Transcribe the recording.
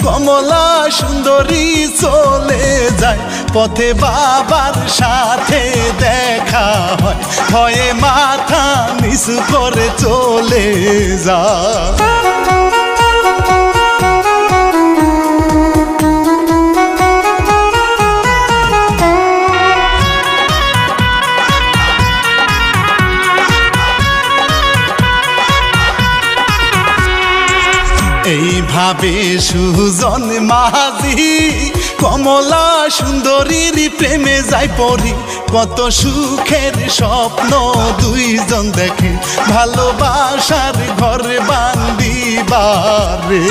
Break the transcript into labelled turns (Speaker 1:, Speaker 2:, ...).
Speaker 1: কমলা সুন্দরী চলে যায় পথে বাবার সাথে দেখা হয় ভয়ে মাথা নিচু করে চলে যায় এইভাবে সুজন মাঝি কমলা সুন্দরীর প্রেমে যায় পড়ি কত সুখের স্বপ্ন দুইজন দেখে ভালোবাসার ঘর বান্দিবারে